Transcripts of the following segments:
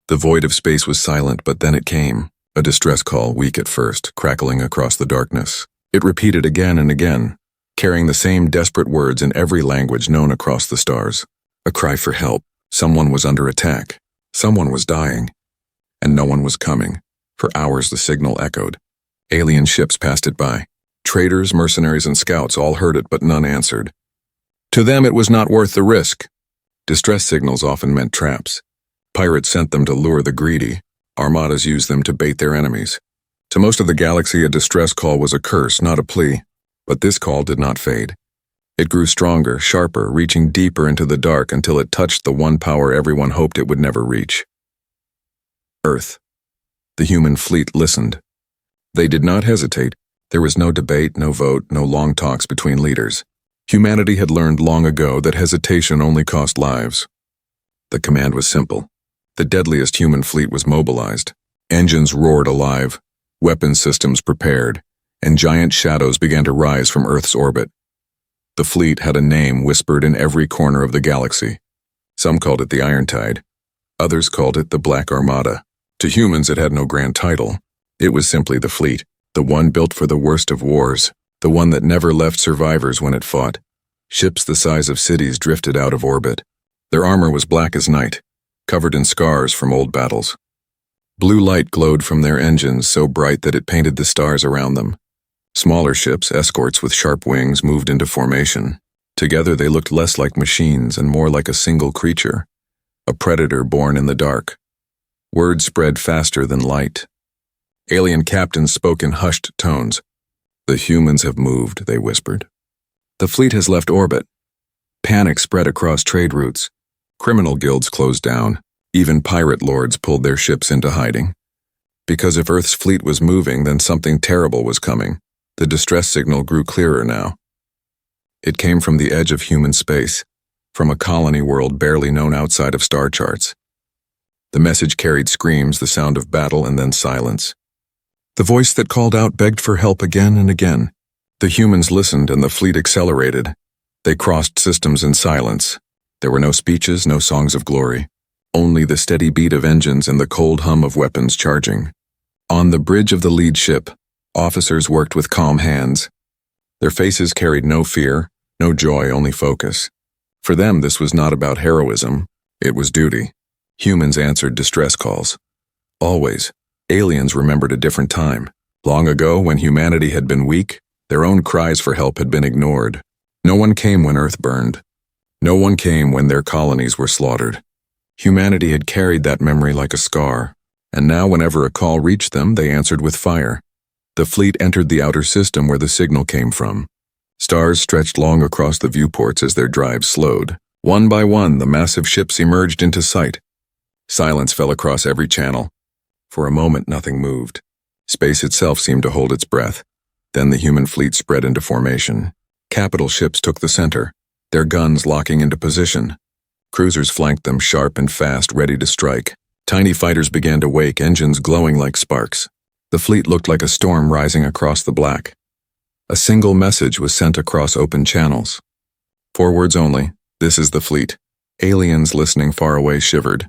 The void of space was silent, but then it came. A distress call, weak at first, crackling across the darkness. It repeated again and again, carrying the same desperate words in every language known across the stars. A cry for help. Someone was under attack. Someone was dying. And no one was coming. For hours the signal echoed. Alien ships passed it by. Traders, mercenaries, and scouts all heard it, but none answered. To them it was not worth the risk. Distress signals often meant traps. Pirates sent them to lure the greedy. Armadas used them to bait their enemies. To most of the galaxy, a distress call was a curse, not a plea. But this call did not fade. It grew stronger, sharper, reaching deeper into the dark until it touched the one power everyone hoped it would never reach. Earth. The human fleet listened. They did not hesitate. There was no debate, no vote, no long talks between leaders. Humanity had learned long ago that hesitation only cost lives. The command was simple. The deadliest human fleet was mobilized. Engines roared alive, weapons systems prepared, and giant shadows began to rise from Earth's orbit. The fleet had a name whispered in every corner of the galaxy. Some called it the Iron Tide. Others called it the Black Armada. To humans it had no grand title. It was simply the fleet, the one built for the worst of wars, the one that never left survivors when it fought. Ships the size of cities drifted out of orbit. Their armor was black as night, covered in scars from old battles. Blue light glowed from their engines so bright that it painted the stars around them. Smaller ships, escorts with sharp wings, moved into formation. Together they looked less like machines and more like a single creature, a predator born in the dark. Word spread faster than light. Alien captains spoke in hushed tones. The humans have moved, they whispered. The fleet has left orbit. Panic spread across trade routes. Criminal guilds closed down. Even pirate lords pulled their ships into hiding. Because if Earth's fleet was moving, then something terrible was coming. The distress signal grew clearer now. It came from the edge of human space, from a colony world barely known outside of star charts. The message carried screams, the sound of battle, and then silence. The voice that called out begged for help again and again. The humans listened and the fleet accelerated. They crossed systems in silence. There were no speeches, no songs of glory. Only the steady beat of engines and the cold hum of weapons charging. On the bridge of the lead ship, officers worked with calm hands. Their faces carried no fear, no joy, only focus. For them, this was not about heroism. It was duty. Humans answered distress calls. Always. Aliens remembered a different time. Long ago, when humanity had been weak, their own cries for help had been ignored. No one came when Earth burned. No one came when their colonies were slaughtered. Humanity had carried that memory like a scar, and now whenever a call reached them, they answered with fire. The fleet entered the outer system where the signal came from. Stars stretched long across the viewports as their drives slowed. One by one, the massive ships emerged into sight. Silence fell across every channel. For a moment, nothing moved. Space itself seemed to hold its breath. Then the human fleet spread into formation. Capital ships took the center, their guns locking into position. Cruisers flanked them sharp and fast, ready to strike. Tiny fighters began to wake, engines glowing like sparks. The fleet looked like a storm rising across the black. A single message was sent across open channels. 4 words only, "This is the fleet." Aliens listening far away shivered.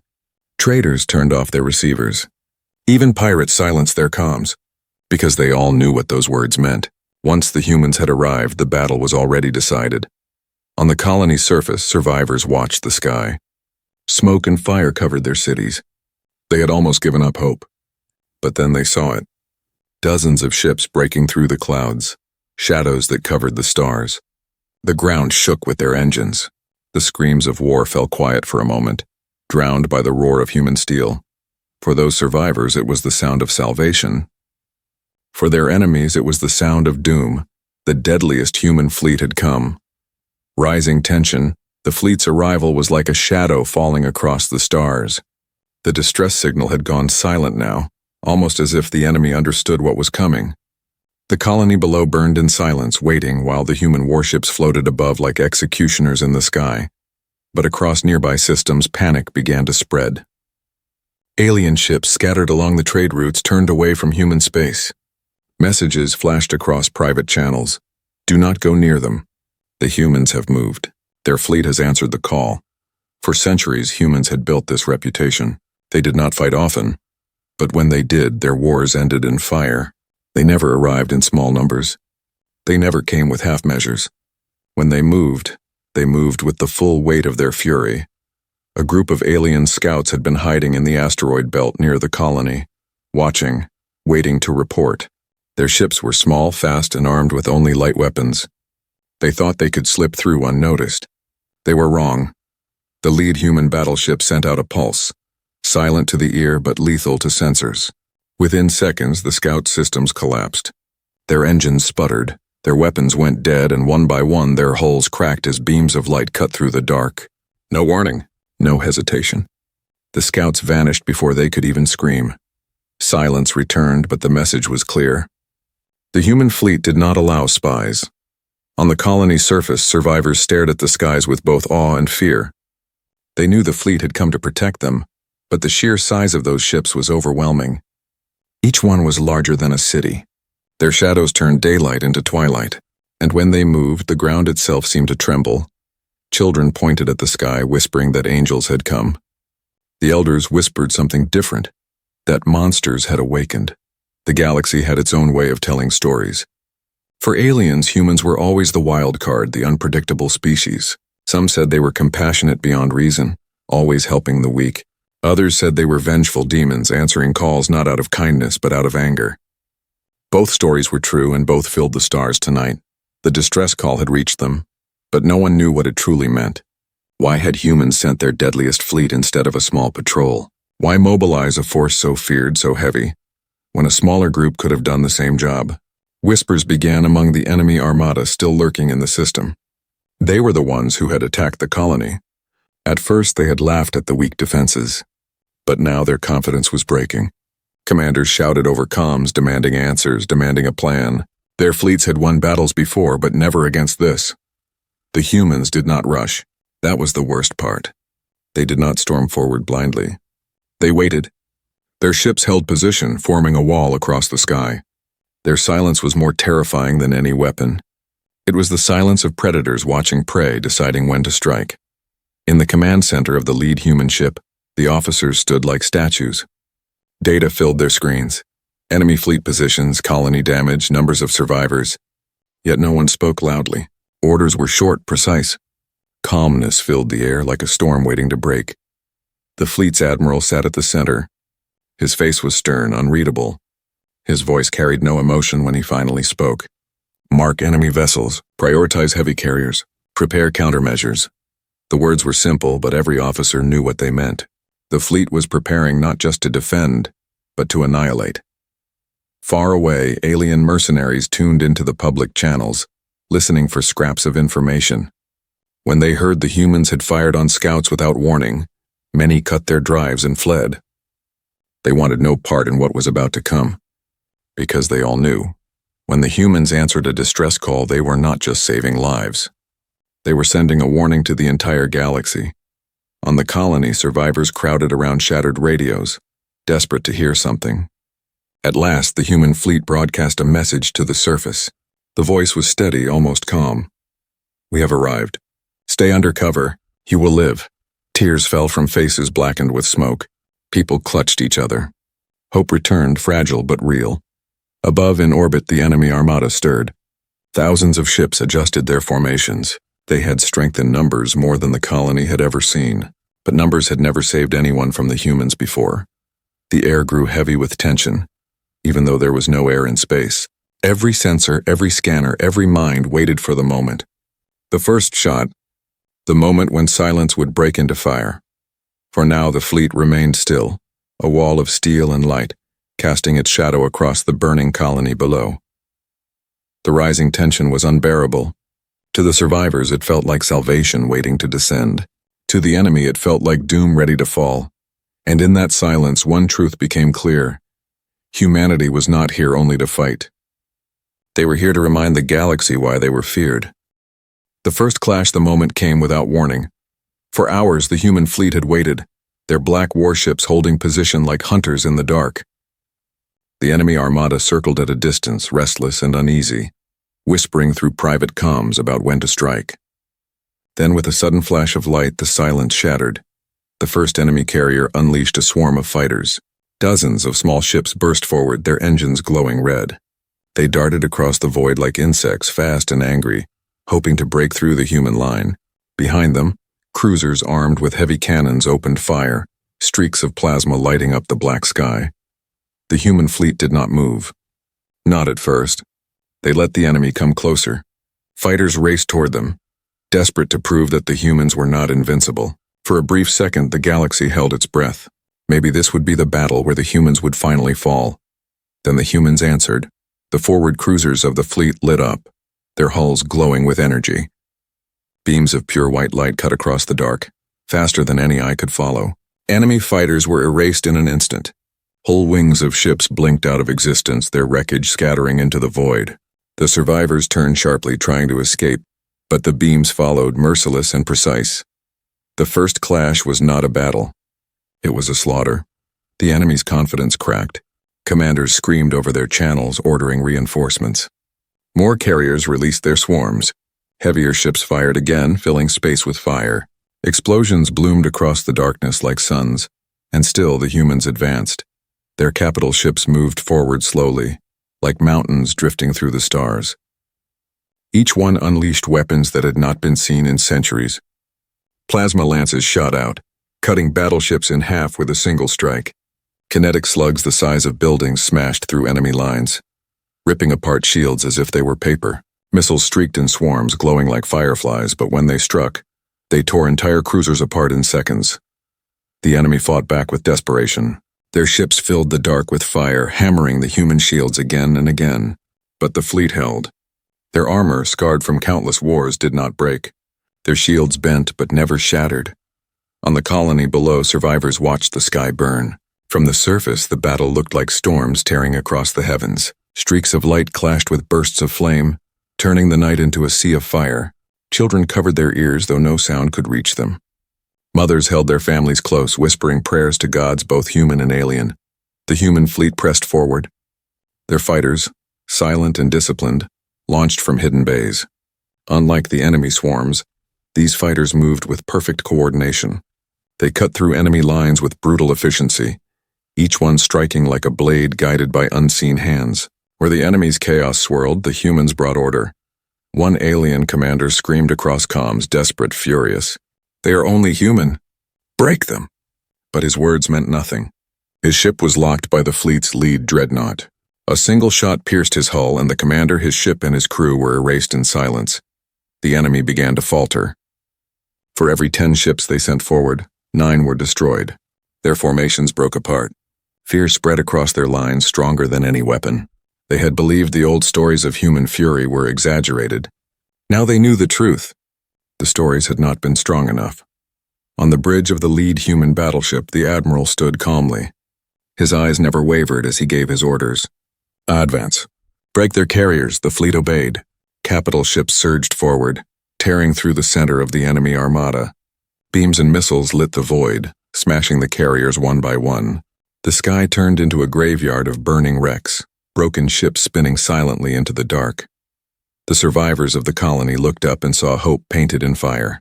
Traders turned off their receivers. Even pirates silenced their comms, because they all knew what those words meant. Once the humans had arrived, the battle was already decided. On the colony's surface, survivors watched the sky. Smoke and fire covered their cities. They had almost given up hope. But then they saw it. Dozens of ships breaking through the clouds, shadows that covered the stars. The ground shook with their engines. The screams of war fell quiet for a moment, drowned by the roar of human steel. For those survivors, it was the sound of salvation. For their enemies, it was the sound of doom. The deadliest human fleet had come. Rising tension, the fleet's arrival was like a shadow falling across the stars. The distress signal had gone silent now, almost as if the enemy understood what was coming. The colony below burned in silence, waiting while the human warships floated above like executioners in the sky. But across nearby systems, panic began to spread. Alien ships scattered along the trade routes turned away from human space. Messages flashed across private channels. Do not go near them. The humans have moved. Their fleet has answered the call. For centuries, humans had built this reputation. They did not fight often, but when they did, their wars ended in fire. They never arrived in small numbers. They never came with half measures. When they moved with the full weight of their fury. A group of alien scouts had been hiding in the asteroid belt near the colony, watching, waiting to report. Their ships were small, fast, and armed with only light weapons. They thought they could slip through unnoticed. They were wrong. The lead human battleship sent out a pulse, silent to the ear but lethal to sensors. Within seconds, the scout systems collapsed. Their engines sputtered, their weapons went dead, and one by one their hulls cracked as beams of light cut through the dark. No warning, no hesitation. The scouts vanished before they could even scream. Silence returned, but the message was clear. The human fleet did not allow spies. On the colony's surface, survivors stared at the skies with both awe and fear. They knew the fleet had come to protect them, but the sheer size of those ships was overwhelming. Each one was larger than a city. Their shadows turned daylight into twilight, and when they moved, the ground itself seemed to tremble. Children pointed at the sky, whispering that angels had come. The elders whispered something different, that monsters had awakened. The galaxy had its own way of telling stories. For aliens, humans were always the wild card, the unpredictable species. Some said they were compassionate beyond reason, always helping the weak. Others said they were vengeful demons, answering calls not out of kindness but out of anger. Both stories were true, and both filled the stars tonight. The distress call had reached them, but no one knew what it truly meant. Why had humans sent their deadliest fleet instead of a small patrol? Why mobilize a force so feared, so heavy, when a smaller group could have done the same job? Whispers began among the enemy armada still lurking in the system. They were the ones who had attacked the colony. At first they had laughed at the weak defenses, but now their confidence was breaking. Commanders shouted over comms, demanding answers, demanding a plan. Their fleets had won battles before, but never against this. The humans did not rush. That was the worst part. They did not storm forward blindly. They waited. Their ships held position, forming a wall across the sky. Their silence was more terrifying than any weapon. It was the silence of predators watching prey, deciding when to strike. In the command center of the lead human ship, the officers stood like statues. Data filled their screens. Enemy fleet positions, colony damage, numbers of survivors. Yet no one spoke loudly. Orders were short, precise. Calmness filled the air like a storm waiting to break. The fleet's admiral sat at the center. His face was stern, unreadable. His voice carried no emotion when he finally spoke. Mark enemy vessels, prioritize heavy carriers, prepare countermeasures. The words were simple, but every officer knew what they meant. The fleet was preparing not just to defend, but to annihilate. Far away, alien mercenaries tuned into the public channels, listening for scraps of information. When they heard the humans had fired on scouts without warning, many cut their drives and fled. They wanted no part in what was about to come, because they all knew. When the humans answered a distress call, they were not just saving lives. They were sending a warning to the entire galaxy. On the colony, survivors crowded around shattered radios, desperate to hear something. At last, the human fleet broadcast a message to the surface. The voice was steady, almost calm. We have arrived. Stay under cover. You will live. Tears fell from faces blackened with smoke. People clutched each other. Hope returned, fragile but real. Above in orbit, the enemy armada stirred. Thousands of ships adjusted their formations. They had strength in numbers more than the colony had ever seen, but numbers had never saved anyone from the humans before. The air grew heavy with tension, even though there was no air in space. Every sensor, every scanner, every mind waited for the moment. The first shot, the moment when silence would break into fire. For now the fleet remained still, a wall of steel and light, casting its shadow across the burning colony below. The rising tension was unbearable. To the survivors, it felt like salvation waiting to descend. To the enemy, it felt like doom ready to fall. And in that silence, one truth became clear. Humanity was not here only to fight. They were here to remind the galaxy why they were feared. The first clash the moment came without warning. For hours, the human fleet had waited, their black warships holding position like hunters in the dark. The enemy armada circled at a distance, restless and uneasy, whispering through private comms about when to strike. Then with a sudden flash of light, the silence shattered. The first enemy carrier unleashed a swarm of fighters. Dozens of small ships burst forward, their engines glowing red. They darted across the void like insects, fast and angry, hoping to break through the human line. Behind them, cruisers armed with heavy cannons opened fire, streaks of plasma lighting up the black sky. The human fleet did not move. Not at first. They let the enemy come closer. Fighters raced toward them, desperate to prove that the humans were not invincible. For a brief second, the galaxy held its breath. Maybe this would be the battle where the humans would finally fall. Then the humans answered. The forward cruisers of the fleet lit up, their hulls glowing with energy. Beams of pure white light cut across the dark, faster than any eye could follow. Enemy fighters were erased in an instant. Whole wings of ships blinked out of existence, their wreckage scattering into the void. The survivors turned sharply, trying to escape, but the beams followed, merciless and precise. The first clash was not a battle. It was a slaughter. The enemy's confidence cracked. Commanders screamed over their channels, ordering reinforcements. More carriers released their swarms. Heavier ships fired again, filling space with fire. Explosions bloomed across the darkness like suns, and still the humans advanced. Their capital ships moved forward slowly, like mountains drifting through the stars. Each one unleashed weapons that had not been seen in centuries. Plasma lances shot out, cutting battleships in half with a single strike. Kinetic slugs the size of buildings smashed through enemy lines, ripping apart shields as if they were paper. Missiles streaked in swarms, glowing like fireflies, but when they struck, they tore entire cruisers apart in seconds. The enemy fought back with desperation. Their ships filled the dark with fire, hammering the human shields again and again. But the fleet held. Their armor, scarred from countless wars, did not break. Their shields bent but never shattered. On the colony below, survivors watched the sky burn. From the surface, the battle looked like storms tearing across the heavens. Streaks of light clashed with bursts of flame, turning the night into a sea of fire. Children covered their ears, though no sound could reach them. Mothers held their families close, whispering prayers to gods both human and alien. The human fleet pressed forward. Their fighters, silent and disciplined, launched from hidden bays. Unlike the enemy swarms, these fighters moved with perfect coordination. They cut through enemy lines with brutal efficiency, each one striking like a blade guided by unseen hands. Where the enemy's chaos swirled, the humans brought order. One alien commander screamed across comms, desperate, furious. "They are only human. Break them!" But his words meant nothing. His ship was locked by the fleet's lead dreadnought. A single shot pierced his hull, and the commander, his ship, and his crew were erased in silence. The enemy began to falter. For every 10 ships they sent forward, 9 were destroyed. Their formations broke apart. Fear spread across their lines, stronger than any weapon. They had believed the old stories of human fury were exaggerated. Now they knew the truth. The stories had not been strong enough. On the bridge of the lead human battleship, the admiral stood calmly. His eyes never wavered as he gave his orders. "Advance. Break their carriers," the fleet obeyed. Capital ships surged forward, tearing through the center of the enemy armada. Beams and missiles lit the void, smashing the carriers one by one. The sky turned into a graveyard of burning wrecks, broken ships spinning silently into the dark. The survivors of the colony looked up and saw hope painted in fire.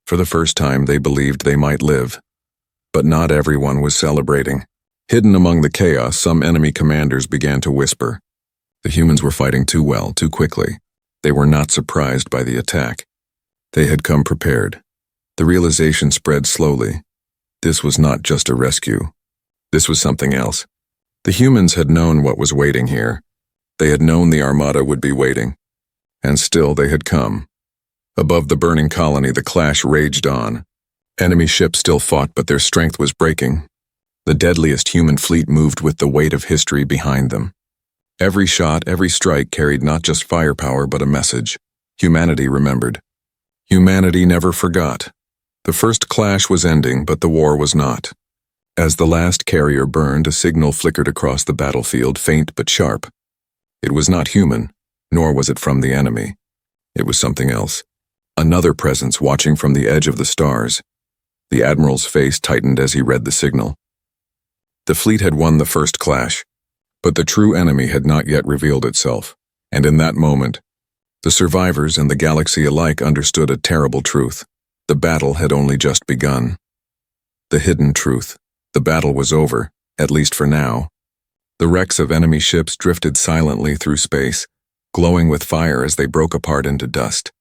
For the first time, they believed they might live. But not everyone was celebrating. Hidden among the chaos, some enemy commanders began to whisper. The humans were fighting too well, too quickly. They were not surprised by the attack. They had come prepared. The realization spread slowly. This was not just a rescue. This was something else. The humans had known what was waiting here. They had known the armada would be waiting. And still they had come. Above the burning colony, the clash raged on. Enemy ships still fought, but their strength was breaking. The deadliest human fleet moved with the weight of history behind them. Every shot, every strike carried not just firepower, but a message. Humanity remembered. Humanity never forgot. The first clash was ending, but the war was not. As the last carrier burned, a signal flickered across the battlefield, faint but sharp. It was not human, nor was it from the enemy. It was something else. Another presence watching from the edge of the stars. The admiral's face tightened as he read the signal. The fleet had won the first clash, but the true enemy had not yet revealed itself, and in that moment, the survivors and the galaxy alike understood a terrible truth. The battle had only just begun. The hidden truth. The battle was over, at least for now. The wrecks of enemy ships drifted silently through space, glowing with fire as they broke apart into dust.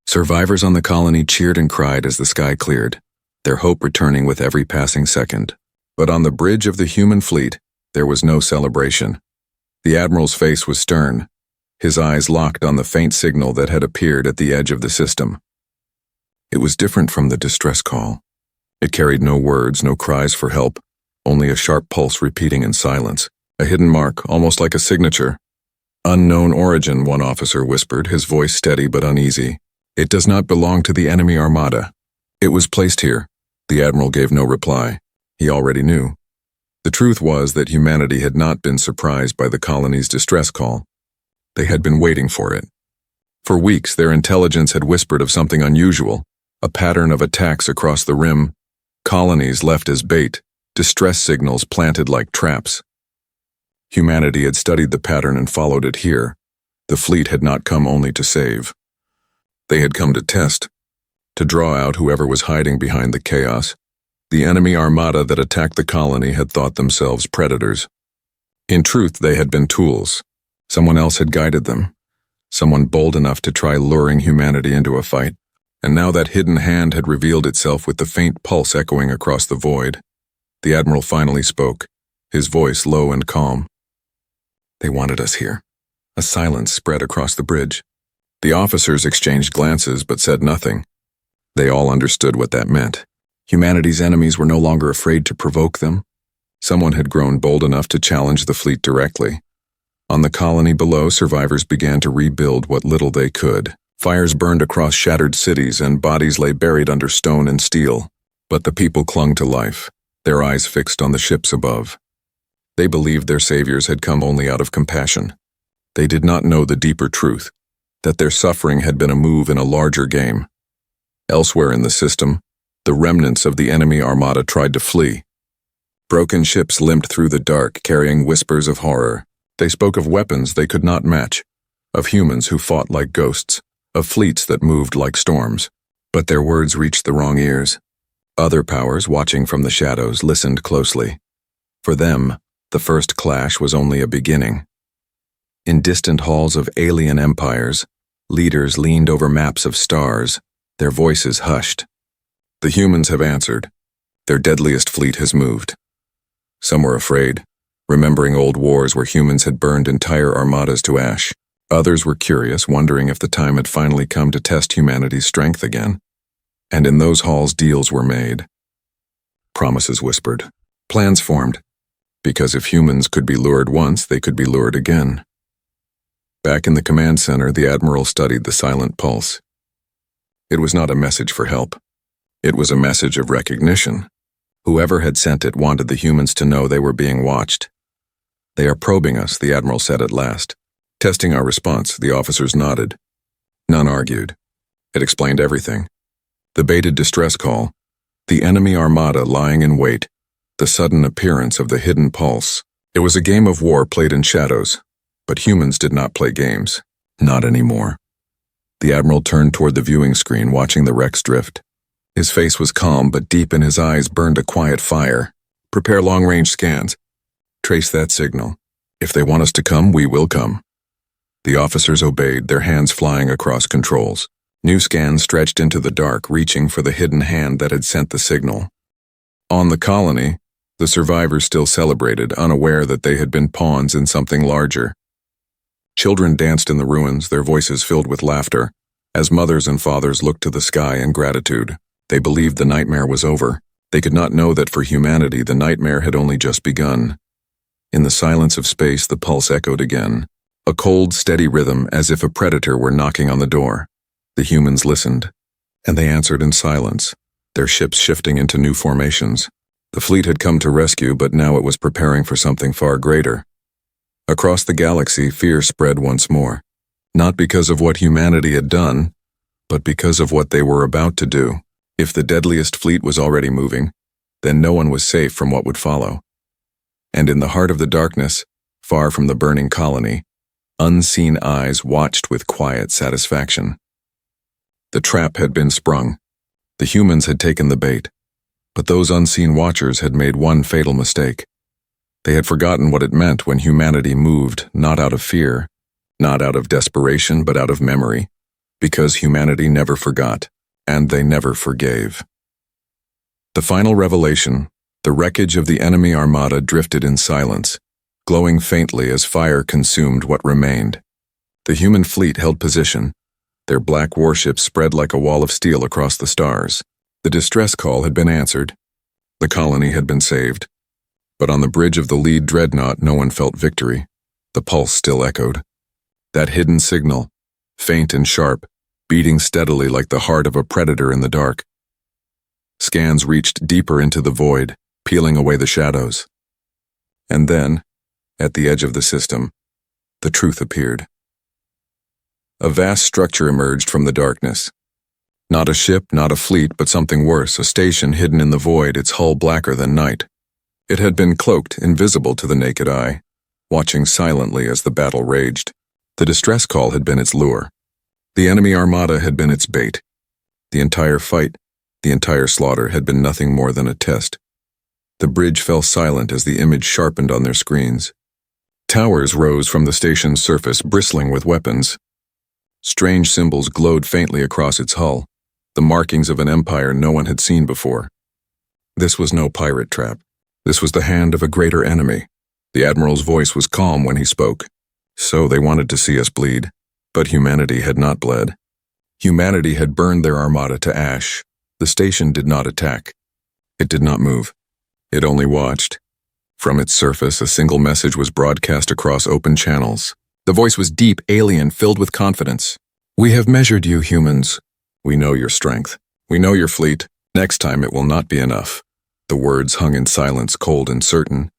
Survivors on the colony cheered and cried as the sky cleared, their hope returning with every passing second. But on the bridge of the human fleet, there was no celebration. The admiral's face was stern, his eyes locked on the faint signal that had appeared at the edge of the system. It was different from the distress call. It carried no words, no cries for help, only a sharp pulse repeating in silence, a hidden mark, almost like a signature. Unknown origin, one officer whispered, his voice steady but uneasy. It does not belong to the enemy armada. It was placed here. The admiral gave no reply. He already knew. The truth was that humanity had not been surprised by the colony's distress call. They had been waiting for it. For weeks, their intelligence had whispered of something unusual, a pattern of attacks across the rim, colonies left as bait, distress signals planted like traps. Humanity had studied the pattern and followed it here. The fleet had not come only to save. They had come to test, to draw out whoever was hiding behind the chaos. The enemy armada that attacked the colony had thought themselves predators. In truth, they had been tools. Someone else had guided them. Someone bold enough to try luring humanity into a fight. And now that hidden hand had revealed itself with the faint pulse echoing across the void. The admiral finally spoke, his voice low and calm. They wanted us here. A silence spread across the bridge. The officers exchanged glances but said nothing. They all understood what that meant. Humanity's enemies were no longer afraid to provoke them. Someone had grown bold enough to challenge the fleet directly. On the colony below, survivors began to rebuild what little they could. Fires burned across shattered cities and bodies lay buried under stone and steel. But the people clung to life, their eyes fixed on the ships above. They believed their saviors had come only out of compassion. They did not know the deeper truth, that their suffering had been a move in a larger game. Elsewhere in the system, the remnants of the enemy armada tried to flee. Broken ships limped through the dark, carrying whispers of horror. They spoke of weapons they could not match, of humans who fought like ghosts, of fleets that moved like storms. But their words reached the wrong ears. Other powers, watching from the shadows, listened closely. For them, the first clash was only a beginning. In distant halls of alien empires, leaders leaned over maps of stars, their voices hushed. The humans have answered. Their deadliest fleet has moved. Some were afraid, remembering old wars where humans had burned entire armadas to ash. Others were curious, wondering if the time had finally come to test humanity's strength again. And in those halls, deals were made. Promises whispered. Plans formed. Because if humans could be lured once, they could be lured again. Back in the command center, the admiral studied the silent pulse. It was not a message for help. It was a message of recognition. Whoever had sent it wanted the humans to know they were being watched. They are probing us, the admiral said at last. Testing our response, the officers nodded. None argued. It explained everything. The baited distress call, the enemy armada lying in wait, the sudden appearance of the hidden pulse. It was a game of war played in shadows, but humans did not play games. Not anymore. The admiral turned toward the viewing screen, watching the wrecks drift. His face was calm, but deep in his eyes burned a quiet fire. Prepare long-range scans. Trace that signal. If they want us to come, we will come. The officers obeyed, their hands flying across controls. New scans stretched into the dark, reaching for the hidden hand that had sent the signal. On the colony, the survivors still celebrated, unaware that they had been pawns in something larger. Children danced in the ruins, their voices filled with laughter, as mothers and fathers looked to the sky in gratitude. They believed the nightmare was over. They could not know that for humanity the nightmare had only just begun. In the silence of space, the pulse echoed again, a cold, steady rhythm as if a predator were knocking on the door. The humans listened, and they answered in silence, their ships shifting into new formations. The fleet had come to rescue, but now it was preparing for something far greater. Across the galaxy, fear spread once more, not because of what humanity had done, but because of what they were about to do. If the deadliest fleet was already moving, then no one was safe from what would follow. And in the heart of the darkness, far from the burning colony, unseen eyes watched with quiet satisfaction. The trap had been sprung. The humans had taken the bait. But those unseen watchers had made one fatal mistake. They had forgotten what it meant when humanity moved not out of fear, not out of desperation, but out of memory, because humanity never forgot, and they never forgave. The final revelation, the wreckage of the enemy armada drifted in silence, glowing faintly as fire consumed what remained. The human fleet held position, their black warships spread like a wall of steel across the stars. The distress call had been answered. The colony had been saved. But on the bridge of the lead dreadnought, no one felt victory. The pulse still echoed. That hidden signal, faint and sharp, beating steadily like the heart of a predator in the dark. Scans reached deeper into the void, peeling away the shadows. And then, at the edge of the system, the truth appeared. A vast structure emerged from the darkness. Not a ship, not a fleet, but something worse, a station hidden in the void, its hull blacker than night. It had been cloaked, invisible to the naked eye, watching silently as the battle raged. The distress call had been its lure. The enemy armada had been its bait. The entire fight, the entire slaughter had been nothing more than a test. The bridge fell silent as the image sharpened on their screens. Towers rose from the station's surface, bristling with weapons. Strange symbols glowed faintly across its hull, the markings of an empire no one had seen before. This was no pirate trap. This was the hand of a greater enemy. The Admiral's voice was calm when he spoke. So they wanted to see us bleed, but humanity had not bled. Humanity had burned their armada to ash. The station did not attack. It did not move. It only watched. From its surface, a single message was broadcast across open channels. The voice was deep, alien, filled with confidence. "We have measured you, humans. We know your strength. We know your fleet. Next time it will not be enough." The words hung in silence, cold and certain.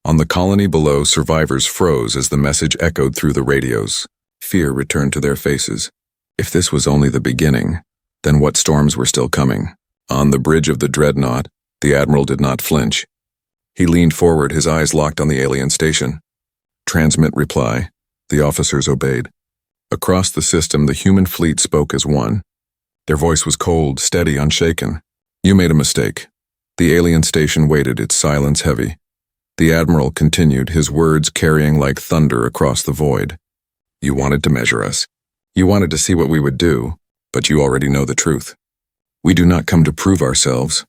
On the colony below, survivors froze as the message echoed through the radios. Fear returned to their faces. If this was only the beginning, then what storms were still coming? On the bridge of the dreadnought, the Admiral did not flinch. He leaned forward, his eyes locked on the alien station. "Transmit reply." The officers obeyed. Across the system, the human fleet spoke as one. Their voice was cold, steady, unshaken. "You made a mistake." The alien station waited, its silence heavy. The Admiral continued, his words carrying like thunder across the void. "You wanted to measure us. You wanted to see what we would do, but you already know the truth. We do not come to prove ourselves.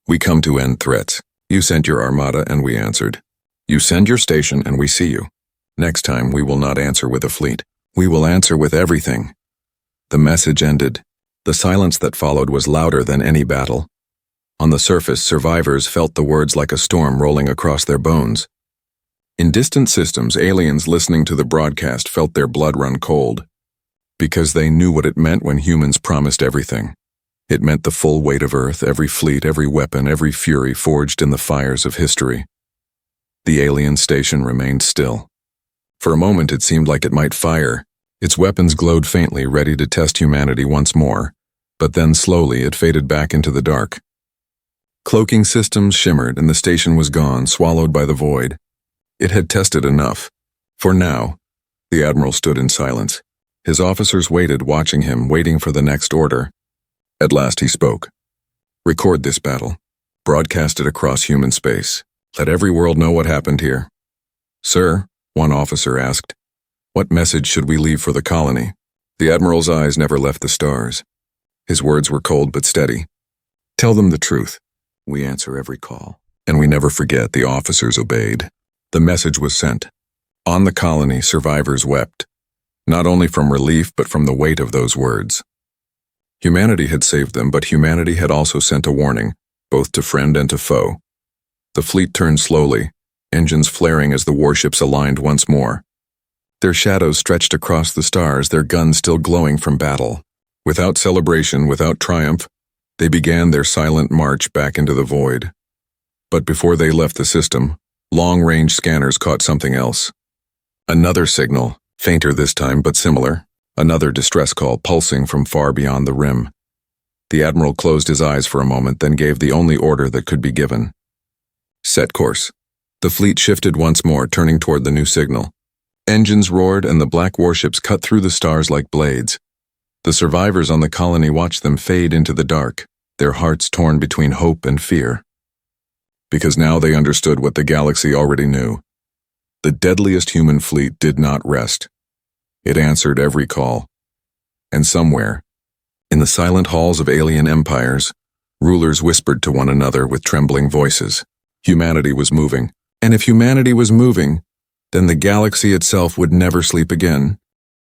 We come to end threats. You sent your armada and we answered. You send your station and we see you. Next time we will not answer with a fleet. We will answer with everything." The message ended. The silence that followed was louder than any battle. On the surface, survivors felt the words like a storm rolling across their bones. In distant systems, aliens listening to the broadcast felt their blood run cold, because they knew what it meant when humans promised everything. It meant the full weight of Earth, every fleet, every weapon, every fury forged in the fires of history. The alien station remained still. For a moment it seemed like it might fire. Its weapons glowed faintly, ready to test humanity once more, but then slowly it faded back into the dark. Cloaking systems shimmered and the station was gone, swallowed by the void. It had tested enough. For now, the Admiral stood in silence. His officers waited, watching him, waiting for the next order. At last he spoke. "Record this battle. Broadcast it across human space. Let every world know what happened here." "Sir," one officer asked, "what message should we leave for the colony?" The Admiral's eyes never left the stars. His words were cold but steady. "Tell them the truth. We answer every call. And we never forget." The officers obeyed. The message was sent. On the colony, survivors wept, not only from relief but from the weight of those words. Humanity had saved them, but humanity had also sent a warning, both to friend and to foe. The fleet turned slowly, engines flaring as the warships aligned once more. Their shadows stretched across the stars, their guns still glowing from battle. Without celebration, without triumph, they began their silent march back into the void. But before they left the system, long-range scanners caught something else. Another signal, fainter this time but similar, another distress call pulsing from far beyond the rim. The Admiral closed his eyes for a moment, then gave the only order that could be given. "Set course." The fleet shifted once more, turning toward the new signal. Engines roared and the black warships cut through the stars like blades. The survivors on the colony watched them fade into the dark. their hearts torn between hope and fear. Because now they understood what the galaxy already knew. The deadliest human fleet did not rest. It answered every call. And somewhere, in the silent halls of alien empires, rulers whispered to one another with trembling voices. Humanity was moving. And if humanity was moving, then the galaxy itself would never sleep again.